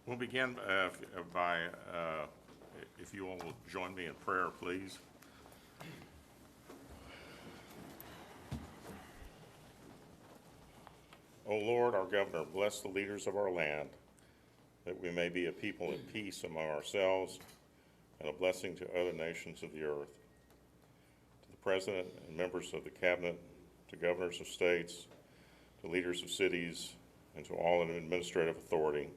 We'll begin if you all will join me in prayer, please. O Lord, our governor, bless the leaders of our land, that we may be a people at peace among ourselves and a blessing to other nations of the earth. To the President and members of the Cabinet, to governors of states, to leaders of cities, and to all in administrative authority,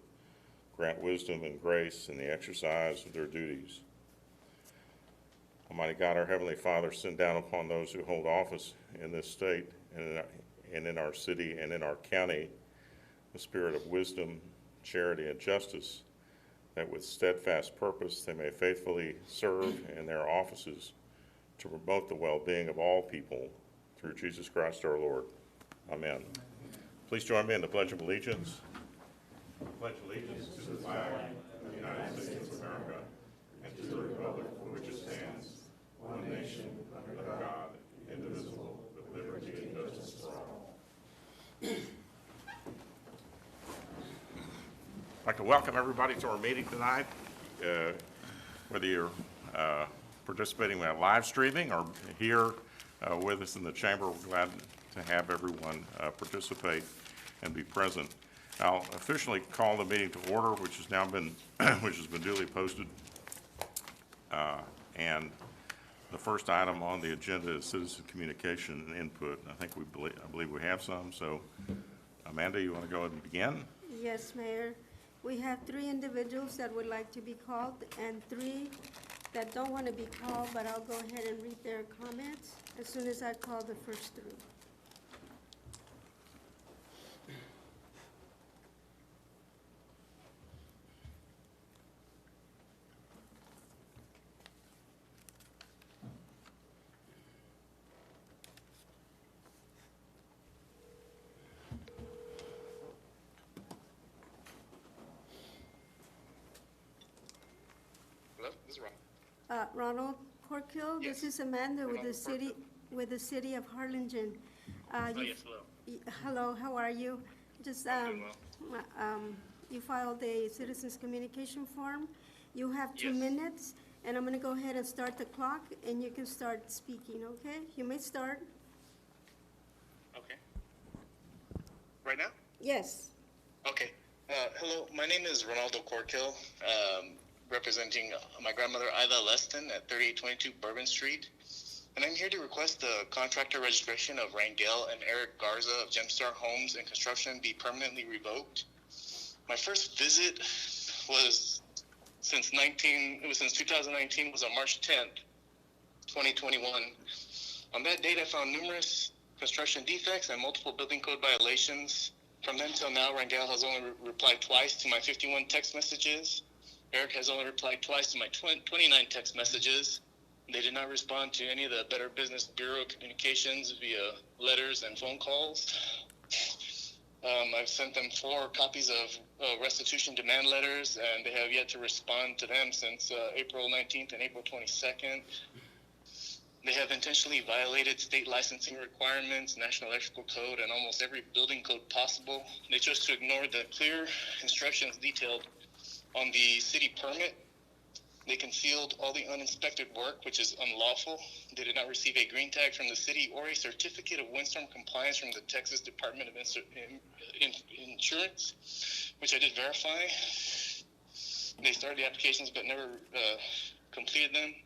grant wisdom and grace in the exercise of their duties. Almighty God, our Heavenly Father, send down upon those who hold office in this state and in our city and in our county the spirit of wisdom, charity, and justice, that with steadfast purpose they may faithfully serve in their offices to promote the well-being of all people through Jesus Christ our Lord. Amen. Please join me in the Pledge of Allegiance. I pledge allegiance to the flag of the United States of America and to the republic for which it stands, one nation, under God, indivisible, with liberty and justice for all. I'd like to welcome everybody to our meeting tonight. Whether you're participating in live streaming or here with us in the chamber, we're glad to have everyone participate and be present. I'll officially call the meeting to order, which has been duly posted. And the first item on the agenda is citizen communication and input. I believe we have some. So, Amanda, you want to go ahead and begin? Yes, Mayor. We have 3 individuals that would like to be called and 3 that don't want to be called, but I'll go ahead and read their comments as soon as I call the first 3. This is Ron. Ronald Corkill, Yes. this is Amanda with Ronald the city of Harlingen. Yes, hello. Hello, how are you? Just I'm doing you filed a citizens communication form. You have 2 Yes. minutes, and I'm going to go ahead and start the clock, and you can start speaking. Okay? You may start. Okay. Right now? Yes. Okay. Hello, my name is Ronaldo Corkill, representing my grandmother Ida Leston at 3822 Bourbon Street. And I'm here to request the contractor registration of Rangel and Eric Garza of GemStar Homes and Construction be permanently revoked. My first visit was since 2019, was on March 10th, 2021. On that date, I found numerous construction defects and multiple building code violations. From then till now, Rangel has only replied twice to my 51 text messages. Eric has only replied twice to my 29 text messages. They did not respond to any of the Better Business Bureau communications via letters and phone calls. I've sent them 4 copies of restitution demand letters, and they have yet to respond to them since April 19th and April 22nd. They have intentionally violated state licensing requirements, National Electrical Code, and almost every building code possible. They chose to ignore the clear instructions detailed on the city permit. They concealed all the uninspected work, which is unlawful. They did not receive a green tag from the city or a certificate of windstorm compliance from the Texas Department of Insurance, which I did verify. They started the applications but never completed them.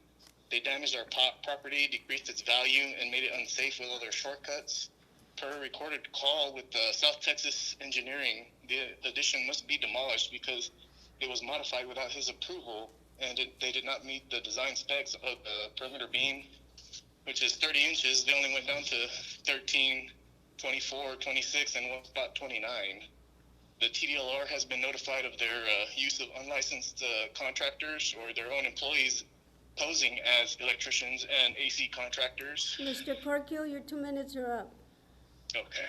They damaged our property, decreased its value, and made it unsafe with all their shortcuts. Per a recorded call with South Texas Engineering, the addition must be demolished because it was modified without his approval, and they did not meet the design specs of the perimeter beam, which is 30 inches. They only went down to 13, 24, 26, and one spot 29. The TDLR has been notified of their use of unlicensed contractors or their own employees posing as electricians and AC contractors. Mr. Corkill, your 2 minutes are up. Okay.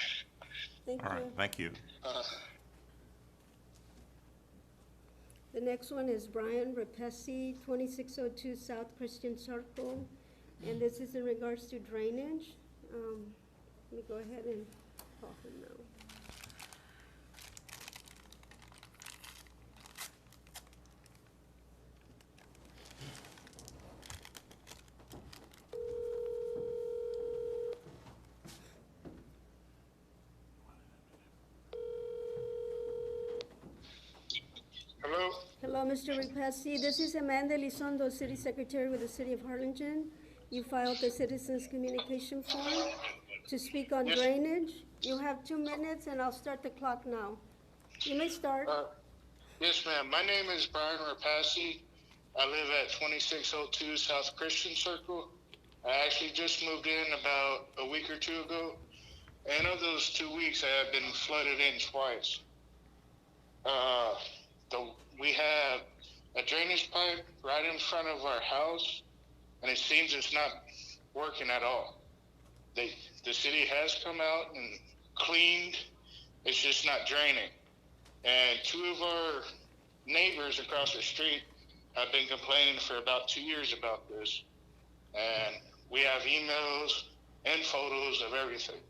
Thank All right, you. thank you. The next one is Brian Rapesi, 2602 South Christian Circle, and this is in regards to drainage. Let me go ahead and call him now. Hello, Mr. Repesi. This is Amanda Elizondo, City Secretary with the City of Harlingen. You filed the citizens communication form to speak on Yes. drainage. You have 2 minutes and I'll start the clock now. You may start. Yes, ma'am. My name is Brian Rapassi. I live at 2602 South Christian Circle. I actually just moved in about a week or two ago. And of those 2 weeks, I have been flooded in twice. We have a drainage pipe right in front of our house, and it seems it's not working at all. The city has come out and cleaned. It's just not draining. And 2 of our neighbors across the street have been complaining for about 2 years about this. And we have emails and photos of everything.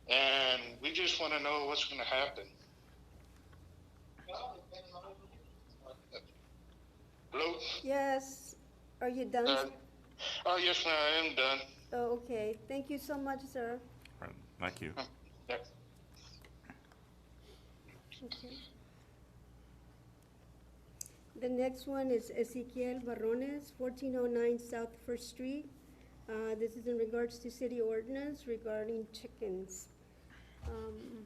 And we just want to know what's going to happen. Hello? Yes. Are you done? Oh, yes, ma'am, I am done. Oh, okay. Thank you so much, sir. All right, thank you. Yep. Okay. The next one is Ezequiel Barrones, 1409 South First Street. This is in regards to city ordinance regarding chickens. Hold on a minute.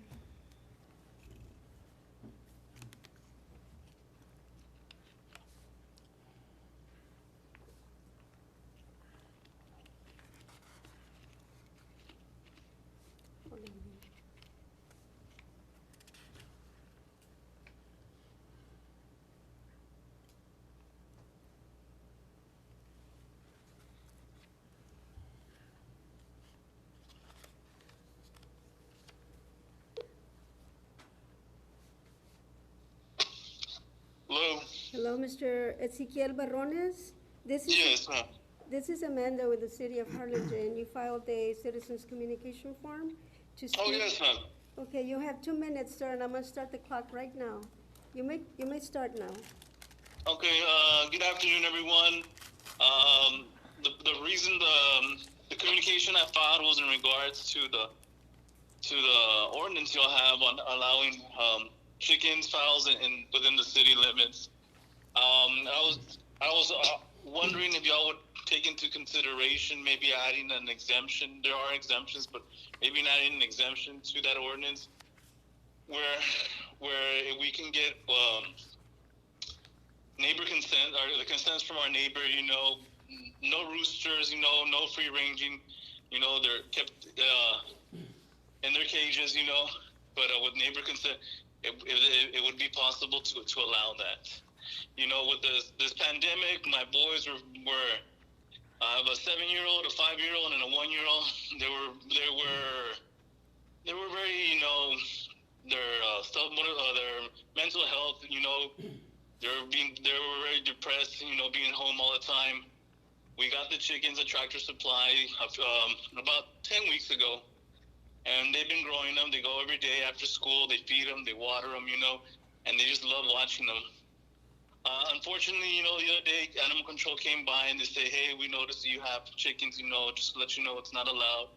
Hello? Hello, Mr. Ezequiel Barrones. Yes, ma'am. This is Amanda with the City of Harlingen. You filed a citizens communication form to speak. Oh, yes, ma'am. Okay, you have 2 minutes, sir, and I'm gonna start the clock right now. You may start now. Okay, good afternoon, everyone. The reason the communication I filed was in regards to the ordinance y'all have on allowing chickens, fowls within the city limits. I was wondering if y'all would take into consideration maybe adding an exemption. There are exemptions, but maybe adding an exemption to that ordinance where we can get neighbor consent, or the consents from our neighbor, no roosters, no free ranging, they're kept in their cages, but with neighbor consent, it would be possible to allow that. With this pandemic, my boys were I have a 7-year-old, a 5-year-old, and a 1-year-old. They were very, their mental health, they were very depressed, being home all the time. We got the chickens at Tractor Supply about 10 weeks ago, and they've been growing them. They go every day after school. They feed them, they water them, and they just love watching them. Unfortunately, the other day, Animal Control came by and they say, hey, we noticed that you have chickens, just to let you know it's not allowed,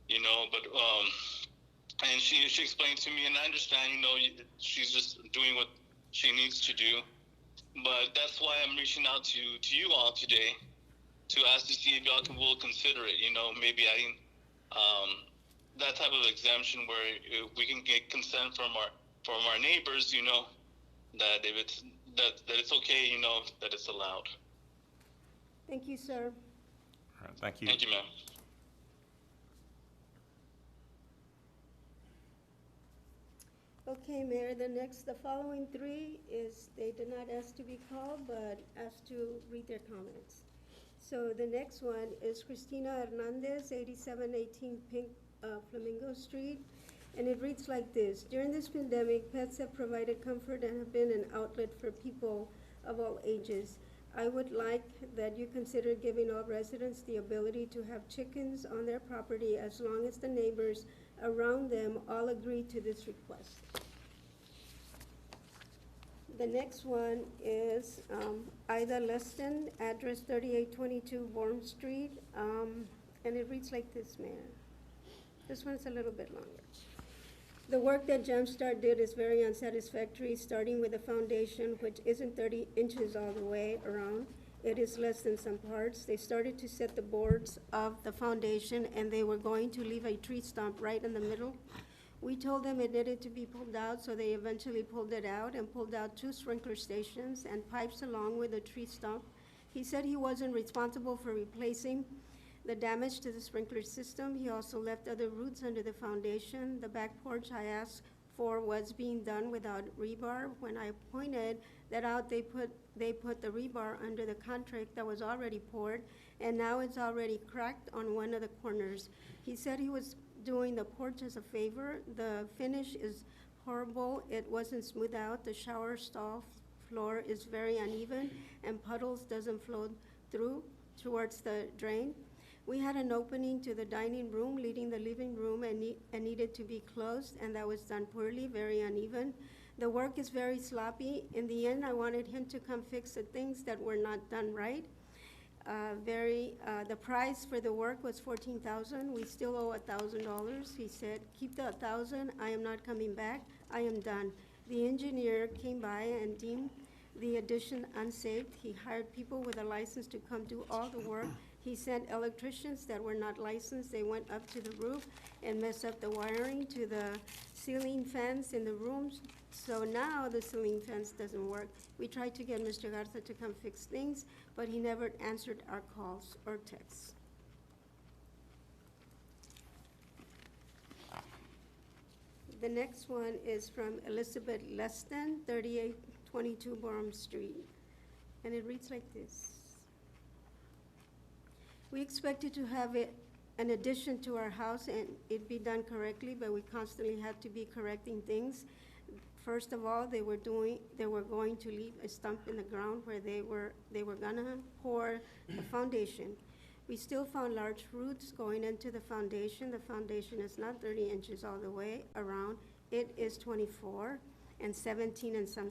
but, and she explained to me, and I understand, she's just doing what she needs to do, but that's why I'm reaching out to you all today to ask to see if y'all will consider it, maybe adding that type of exemption where we can get consent from our neighbors, that if it's that it's okay, that it's allowed. Thank you, sir. All right, thank you. Thank you, ma'am. Okay, Mayor, the following 3 is, they did not ask to be called, but asked to read their comments. So the next one is Cristina Hernandez, 8718 Pink Flamingo Street. And it reads like this: during this pandemic, pets have provided comfort and have been an outlet for people of all ages. I would like that you consider giving all residents the ability to have chickens on their property as long as the neighbors around them all agree to this request. The next one is Ida Leston, address 3822 Worm Street, and it reads like this, Mayor. This one's a little bit longer. The work that GemStar did is very unsatisfactory, starting with the foundation, which isn't 30 inches all the way around. It is less than some parts. They started to set the boards of the foundation, and they were going to leave a tree stump right in the middle. We told them it needed to be pulled out, so they eventually pulled it out and pulled out 2 sprinkler stations and pipes along with the tree stump. He said he wasn't responsible for replacing the damage to the sprinkler system. He also left other roots under the foundation. The back porch I asked for was being done without rebar. When I pointed that out, they put the rebar under the contract that was already poured, and now it's already cracked on one of the corners. He said he was doing the porch as a favor. The finish is horrible. It wasn't smooth out. The shower stall floor is very uneven, and puddles doesn't flow through towards the drain. We had an opening to the dining room leading the living room and needed to be closed, and that was done poorly, very uneven. The work is very sloppy. In the end, I wanted him to come fix the things that were not done right. The price for the work was $14,000. We still owe $1,000. He said, "Keep the 1,000. I am not coming back. I am done." The engineer came by and deemed the addition unsafe. He hired people with a license to come do all the work. He sent electricians that were not licensed. They went up to the roof and messed up the wiring to the ceiling fans in the rooms. So now the ceiling fence doesn't work. We tried to get Mr. Garza to come fix things, but he never answered our calls or texts. The next one is from Elizabeth Leston, 3822 Borum Street. And it reads like this. We expected to have an addition to our house and it be done correctly, but we constantly had to be correcting things. First of all, they were going to leave a stump in the ground where they were gonna pour the foundation. We still found large roots going into the foundation. The foundation is not 30 inches all the way around. It is 24 and 17 in some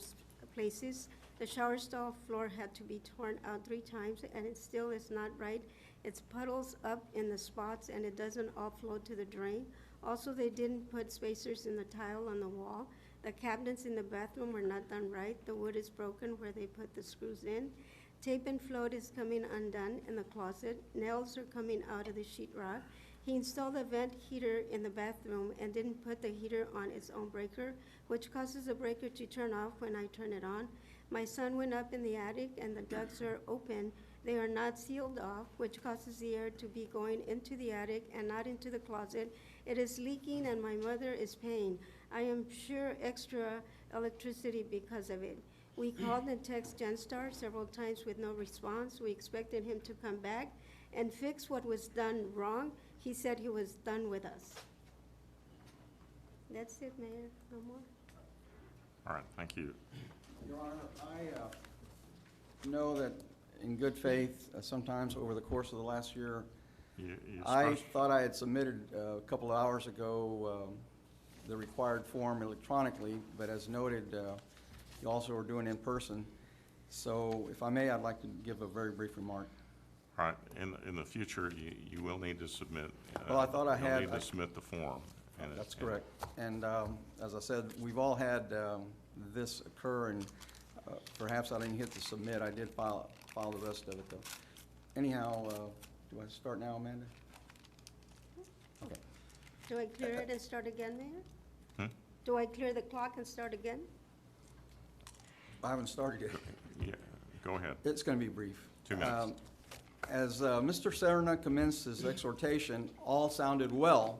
places. The shower stall floor had to be torn out 3 times, and it still is not right. It's puddles up in the spots, and it doesn't all flow to the drain. Also, they didn't put spacers in the tile on the wall. The cabinets in the bathroom were not done right. The wood is broken where they put the screws in. Tape and float is coming undone in the closet. Nails are coming out of the sheetrock. He installed a vent heater in the bathroom and didn't put the heater on its own breaker, which causes the breaker to turn off when I turn it on. My son went up in the attic and the ducts are open. They are not sealed off, which causes the air to be going into the attic and not into the closet. It is leaking and my mother is paying. I am sure extra electricity because of it. We called and texted GemStar several times with no response. We expected him to come back and fix what was done wrong. He said he was done with us. That's it, Mayor. No more. All right, thank you. Your Honor, I know that in good faith, sometimes over the course of the last year, I thought I had submitted a couple of hours ago the required form electronically, but as noted, you also are doing in person. So if I may, I'd like to give a very brief remark. All right, in the future, you will need to submit. Well, I thought I had. You'll need to submit the form. That's correct. And as I said, we've all had this occur, and perhaps I didn't hit the submit. I did file the rest of it, though. Anyhow, do I start now, Amanda? Okay. Do I clear it and start again, Mayor? Hmm? Do I clear the clock and start again? I haven't started yet. Yeah, go ahead. It's going to be brief. 2 minutes. As Mr. Serna commenced his exhortation, all sounded well,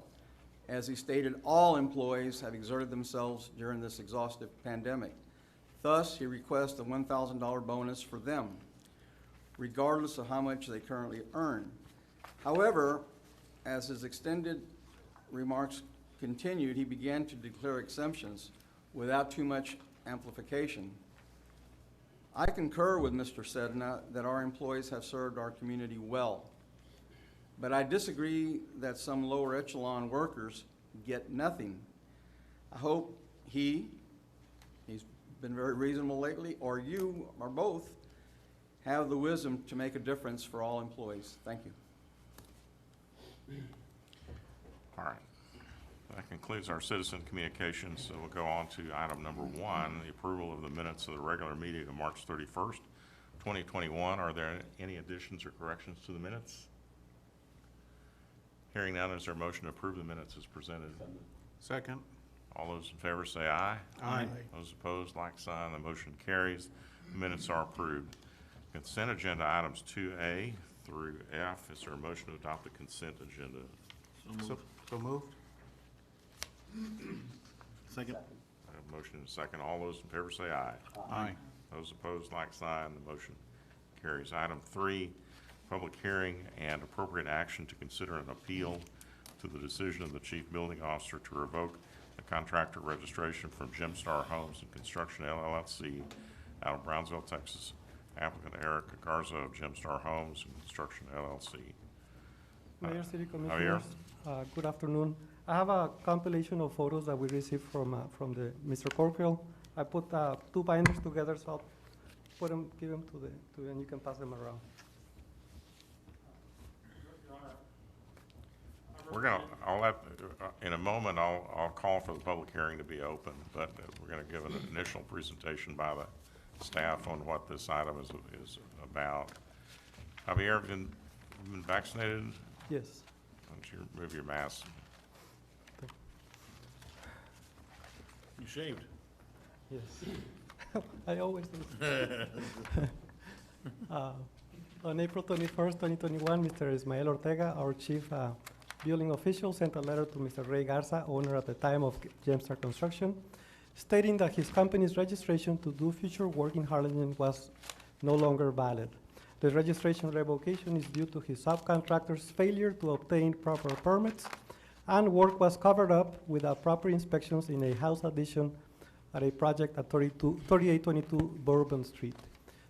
as he stated all employees have exerted themselves during this exhaustive pandemic. Thus, he requests a $1,000 bonus for them, regardless of how much they currently earn. However, as his extended remarks continued, he began to declare exemptions without too much amplification. I concur with Mr. Sedna that our employees have served our community well, but I disagree that some lower echelon workers get nothing. I hope he's been very reasonable lately, or you, or both, have the wisdom to make a difference for all employees. Thank you. All right. That concludes our citizen communications, so we'll go on to item number 1, the approval of the minutes of the regular meeting of March 31st, 2021. Are there any additions or corrections to the minutes? Hearing none, is there a motion to approve the minutes as presented? Second. All those in favor say aye. Aye. Those opposed, like sign. The motion carries. The minutes are approved. Consent agenda items 2A through F. Is there a motion to adopt the consent agenda? So moved. Second. I have a motion and a second. All those in favor say aye. Aye. Those opposed, like sign. The motion carries. Item 3, public hearing and appropriate action to consider an appeal to the decision of the chief building officer to revoke the contractor registration from GemStar Homes and Construction LLC out of Brownsville, Texas. Applicant Eric Garza of GemStar Homes and Construction LLC. Mayor, City Javier? Commissioners, good afternoon. I have a compilation of photos that we received from the Mr. Corkill. I put 2 binders together, so I'll put them, give them to and you can pass them around. We're gonna, I'll let, in a moment, I'll call for the public hearing to be open, but we're gonna give an initial presentation by the staff on what this item is about. Javier, you been vaccinated? Yes. Why don't you remove your mask? You shaved. Yes. I always do. On April 21st, 2021, Mr. Ismael Ortega, our chief building official, sent a letter to Mr. Ray Garza, owner at the time of GemStar Construction, stating that his company's registration to do future work in Harlingen was no longer valid. The registration revocation is due to his subcontractor's failure to obtain proper permits, and work was covered up without proper inspections in a house addition at a project at 3822 Bourbon Street.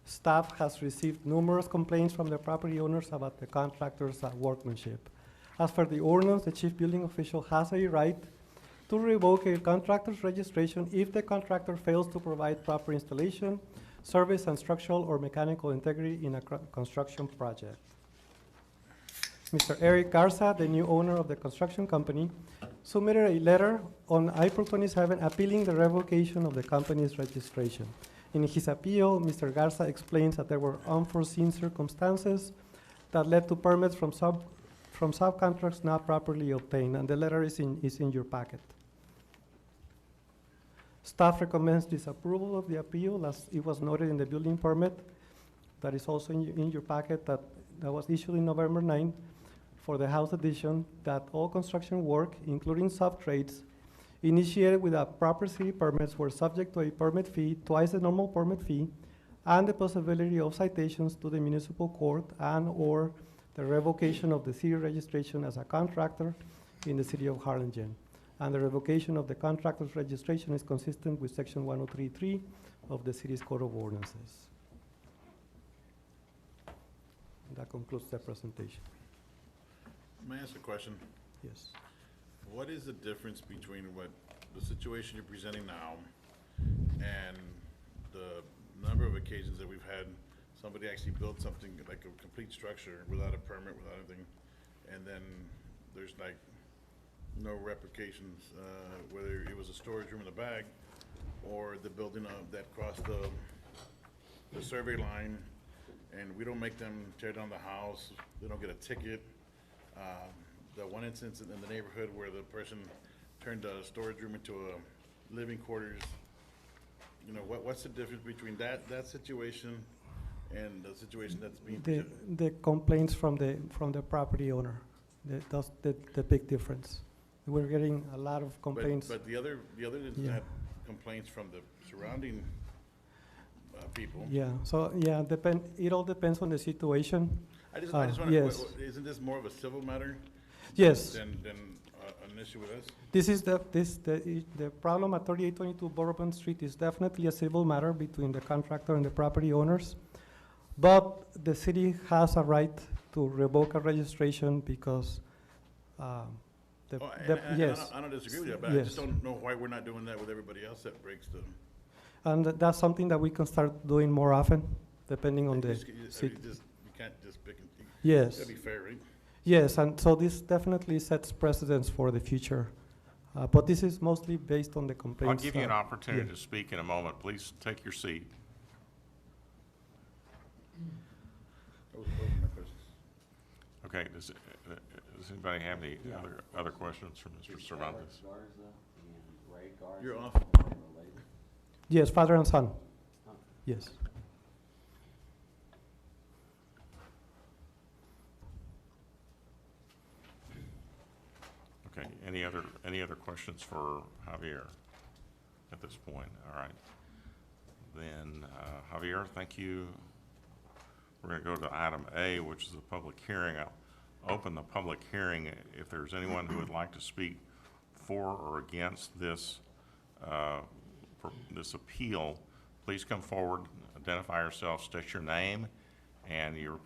Staff has received numerous complaints from the property owners about the contractor's workmanship. As for the ordinance, the chief building official has a right to revoke a contractor's registration if the contractor fails to provide proper installation, service, and structural or mechanical integrity in a construction project. Mr. Eric Garza, the new owner of the construction company, submitted a letter on April 27 appealing the revocation of the company's registration. In his appeal, Mr. Garza explains that there were unforeseen circumstances that led to permits from subcontracts not properly obtained, and the letter is in your packet. Staff recommends disapproval of the appeal, as it was noted in the building permit that is also in your packet that was issued in November 9 for the house addition, that all construction work, including sub-trades, initiated without proper city permits were subject to a permit fee, twice the normal permit fee, and the possibility of citations to the municipal court and/or the revocation of the city registration as a contractor in the city of Harlingen. And the revocation of the contractor's registration is consistent with section 103.3 of the city's code of ordinances. And that concludes the presentation. May I ask a question? Yes. What is the difference between what the situation you're presenting now and the number of occasions that we've had somebody actually build something like a complete structure without a permit, without anything, and then there's like no replications, whether it was a storage room in the back or the building that crossed the survey line, and we don't make them tear down the house, they don't get a ticket. The one instance in the neighborhood where the person turned a storage room into a living quarters, you know, what's the difference between that situation and the situation that's being presented? The complaints from the property owner, that's the big difference. We're getting a lot of complaints. But the other didn't Yeah. have complaints from the surrounding people. Yeah, so, yeah, it all depends on the situation. I just wonder, yes. isn't this more of a civil matter Yes, than an issue with us? this is the problem at 3822 Bourbon Street is definitely a civil matter between the contractor and the property owners. But the city has a right to revoke a registration because, yes. I don't disagree with you, but I Yes. just don't know why we're not doing that with everybody else that breaks the. And that's something that we can start doing more often, depending on the You city. can't just pick and. Yes. That'd be fair, right? Yes, and so this definitely sets precedents for the future. But this is mostly based on the I'll complaints. give you an opportunity yeah. to speak in a moment. Please take your seat. Those are my questions. Okay, does anybody have any other questions for Mr. Cervantes? You're off. Yes, father and son. Yes. Okay, any other questions for Javier at this point? All right. Then, Javier, thank you. We're going to go to item A, which is the public hearing. I'll open the public hearing. If there's anyone who would like to speak for or against this, this appeal, please come forward, identify yourself, state your name and your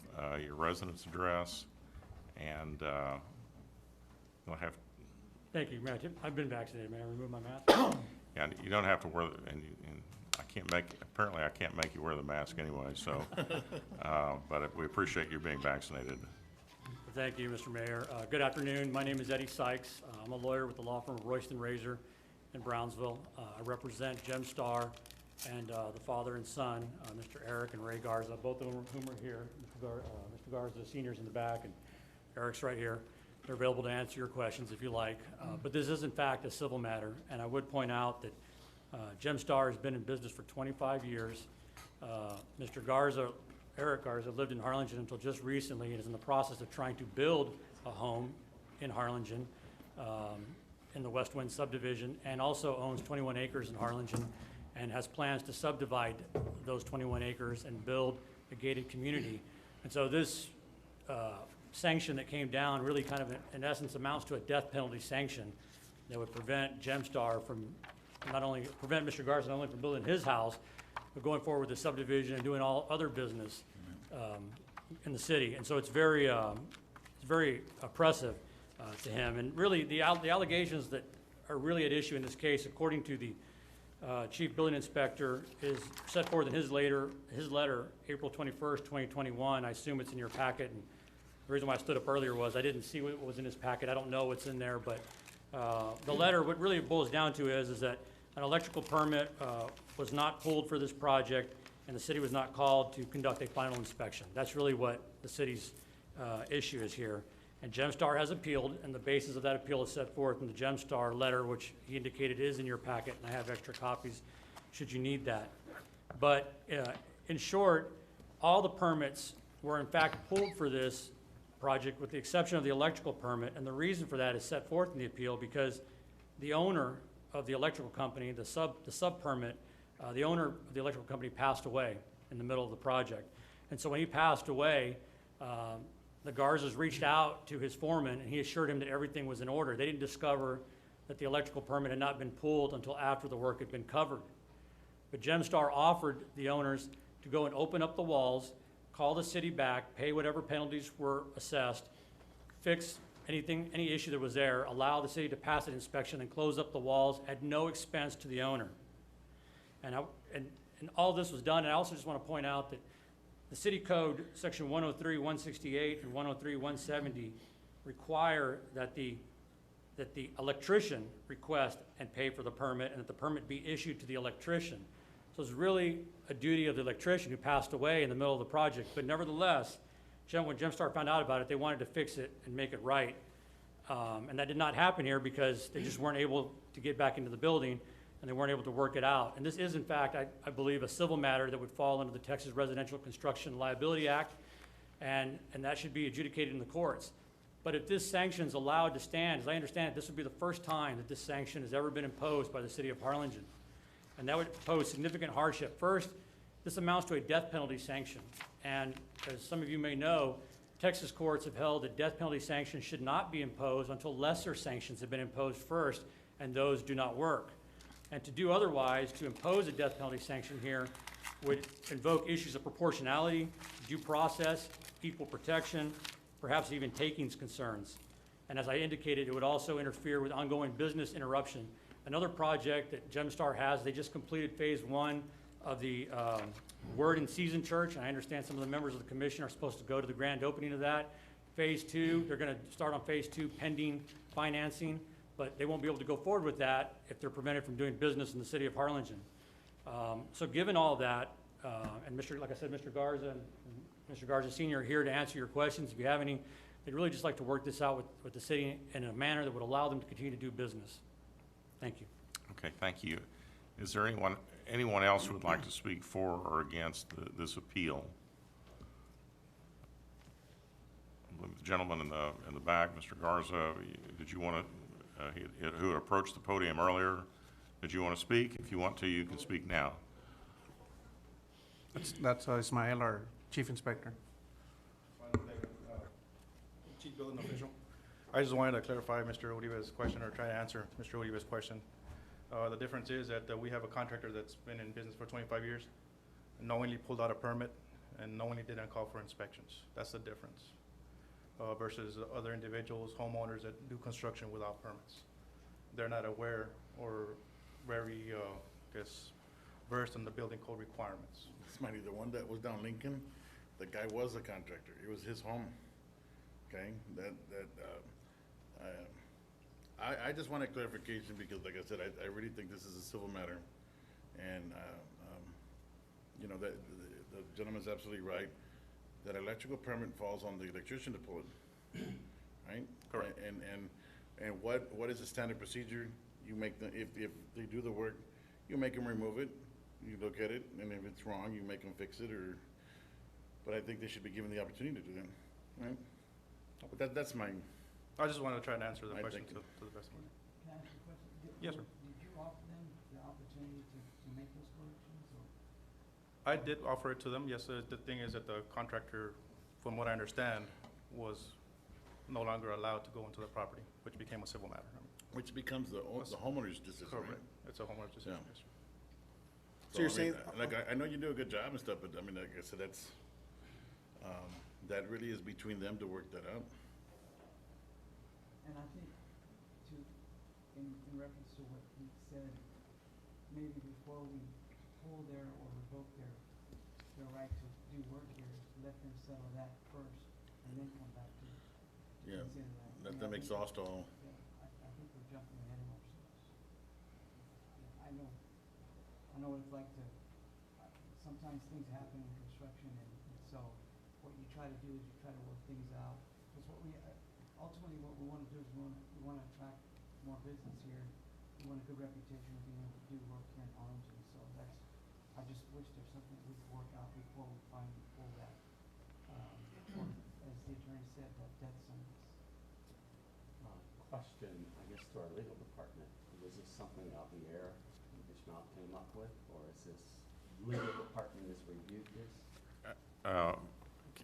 residence address, and you'll have. Thank you, Mayor. I've been vaccinated. May I remove my mask? Yeah, you don't have to wear, and I can't make, apparently I can't make you wear the mask anyway, so, but we appreciate you being vaccinated. Thank you, Mr. Mayor. Good afternoon. My name is Eddie Sykes. I'm a lawyer with the law firm of Royston Razor in Brownsville. I represent GemStar and the father and son, Mr. Eric and Ray Garza, both of whom are here. Mr. Garza, senior's in the back, and Eric's right here. They're available to answer your questions if you like. But this is in fact a civil matter, and I would point out that GemStar has been in business for 25 years. Mr. Garza, Eric Garza, lived in Harlingen until just recently and is in the process of trying to build a home in Harlingen in the West Wind subdivision, and also owns 21 acres in Harlingen and has plans to subdivide those 21 acres and build a gated community. And so this sanction that came down really kind of in essence amounts to a death penalty sanction that would prevent GemStar from prevent Mr. Garza not only from building his house, but going forward with the subdivision and doing all other business in the city. And so it's very oppressive to him. And really the allegations that are really at issue in this case, according to the Chief Building Inspector, is set forth in his letter, April 21st, 2021. I assume it's in your packet. And the reason why I stood up earlier was I didn't see what was in his packet. I don't know what's in there, but the letter, what really it boils down to is that an electrical permit was not pulled for this project, and the city was not called to conduct a final inspection. That's really what the city's issue is here. And GemStar has appealed, and the basis of that appeal is set forth in the GemStar letter, which he indicated is in your packet, and I have extra copies should you need that. But in short, all the permits were in fact pulled for this project with the exception of the electrical permit, and the reason for that is set forth in the appeal because the owner of the electrical company, the sub permit, the owner of the electrical company passed away in the middle of the project. And so when he passed away, the Garzas reached out to his foreman and he assured him that everything was in order. They didn't discover that the electrical permit had not been pulled until after the work had been covered. But GemStar offered the owners to go and open up the walls, call the city back, pay whatever penalties were assessed, fix any issue that was there, allow the city to pass an inspection and close up the walls at no expense to the owner. And all this was done, and I also just want to point out that the city code, section 103-168 and 103-170 require that the electrician request and pay for the permit and that the permit be issued to the electrician. So it's really a duty of the electrician who passed away in the middle of the project. But nevertheless, when GemStar found out about it, they wanted to fix it and make it right. And that did not happen here because they just weren't able to get back into the building and they weren't able to work it out. And this is, in fact, I believe, a civil matter that would fall under the Texas Residential Construction Liability Act, and that should be adjudicated in the courts. But if this sanction is allowed to stand, as I understand it, this would be the first time that this sanction has ever been imposed by the city of Harlingen. And that would pose significant hardship. First, this amounts to a death penalty sanction. And as some of you may know, Texas courts have held that death penalty sanctions should not be imposed until lesser sanctions have been imposed first, and those do not work. And to do otherwise, to impose a death penalty sanction here, would invoke issues of proportionality, due process, equal protection, perhaps even takings concerns. And as I indicated, it would also interfere with ongoing business interruption. Another project that GemStar has, they just completed phase 1 of the Word and Season Church. And I understand some of the members of the commission are supposed to go to the grand opening of that. Phase 2, they're going to start on phase 2 pending financing. but they won't be able to go forward with that if they're prevented from doing business in the city of Harlingen. So given all that, and like I said, Mr. Garza and Mr. Garza Senior are here to answer your questions. If you have any, they'd really just like to work this out with the city in a manner that would allow them to continue to do business. Thank you. Okay, thank you. Is there anyone else who would like to speak for or against this appeal? The gentleman in the back, Mr. Garza, did you want to, who approached the podium earlier, did you want to speak? If you want to, you can speak now. That's Ismael, our chief inspector. Chief building official. I just wanted to clarify Mr. Uribe's question, or try to answer Mr. Uribe's question. The difference is that we have a contractor that's been in business for 25 years, knowingly pulled out a permit, and knowingly didn't call for inspections. That's the difference. Versus other individuals, homeowners that do construction without permits. They're not aware or very, versed in the building code requirements. Smitey, the one that was down Lincoln, the guy was a contractor. It was his home. Okay, I just want a clarification because, like I said, I really think this is a civil matter, and you know that the gentleman's absolutely right. That electrical permit falls on the electrician to pull it, right? Correct. And what is the standard procedure? You make if they do the work, you make them remove it. You look at it, and if it's wrong, you make them fix it. But I think they should be given the opportunity to do that, right? But that's my. I just wanted to try and answer the I question think- to the best of my. Can I ask you a question? Yes, sir. Did you offer them the opportunity to make those corrections, or? I did offer it to them, yes. The thing is that the contractor, from what I understand, was no longer allowed to go into the property, which became a civil matter. Which becomes the homeowner's decision, right? Correct. It's a homeowner's decision, Yeah. yes, sir. So you're saying, like, I know you do a good job and stuff, but I mean, like I said, that's, that really is between them to work that out. And I think in reference to what he said, maybe before we pull their or revoke their right to do work here, let them settle that first and then come back to Yeah, consider that. let Yeah, them I think exhaust all. Yeah, I think we're jumping ahead of ourselves. Yeah, I know what it's like to, sometimes things happen in construction, and so what you try to do is you try to work things out. Because ultimately what we want to do is we want to attract more business here. We want a good reputation of being able to do work here in Arlington. So I just wish there's something we could work out before we finally pull that, or, as the attorney said, that death sentence. Question, I guess, to our legal department. Was this something out in the air that Ishmael came up with, or is this legal department has reviewed this?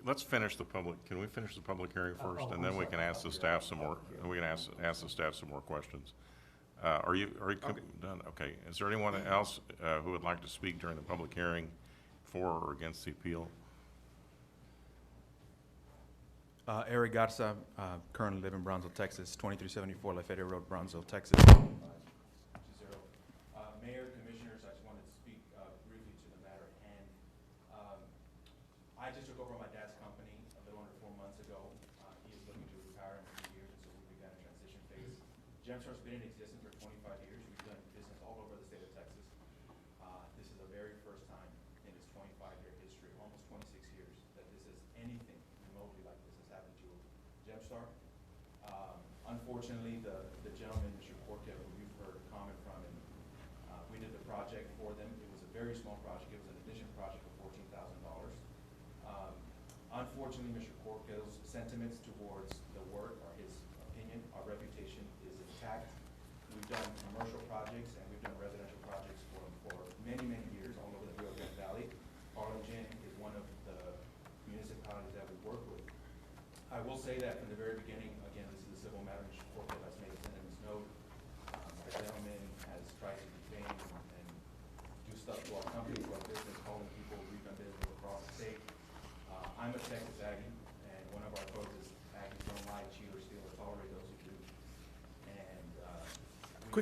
Let's finish the public, can we finish the public hearing first? And then we can ask the staff some more, we can ask the staff some more questions. Are you done? Okay. Is there anyone else who would like to speak during the public hearing for or against the appeal? Eric Garza, currently live in Brownsville, Texas, 2374 Lafayette Road, Brownsville, Texas. Mayor, Commissioners, I just wanted to speak briefly to the matter at hand. I just took over my dad's company a little under 4 months ago. He is looking to retire in a few years, and so we began a transition phase. GemStar's been in existence for 25 years. We've done business all over the state of Texas. This is the very first time in its 25-year history, almost 26 years, that this is anything remotely like this has happened to GemStar. Unfortunately, the gentleman, Mr. Corquez, who you've heard comment from, and we did the project for them. It was a very small project. It was an addition project of $14,000. Unfortunately, Mr. Corquez's sentiments towards the work, or his opinion, our reputation is intact. We've done commercial projects and we've done residential projects for him for many, many years all over the Rio Grande Valley. Arlington is one of the municipalities that we work with. I will say that from the very beginning, again, this is a civil matter. Mr. Corquez has made a sentiments note. The gentleman has tried to defame and do stuff to our company, to our business, calling people we've done business across the state. I'm a Texas Aggie, and one of our codes is Aggies don't lie, cheat, or steal, or tolerate those who do. And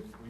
we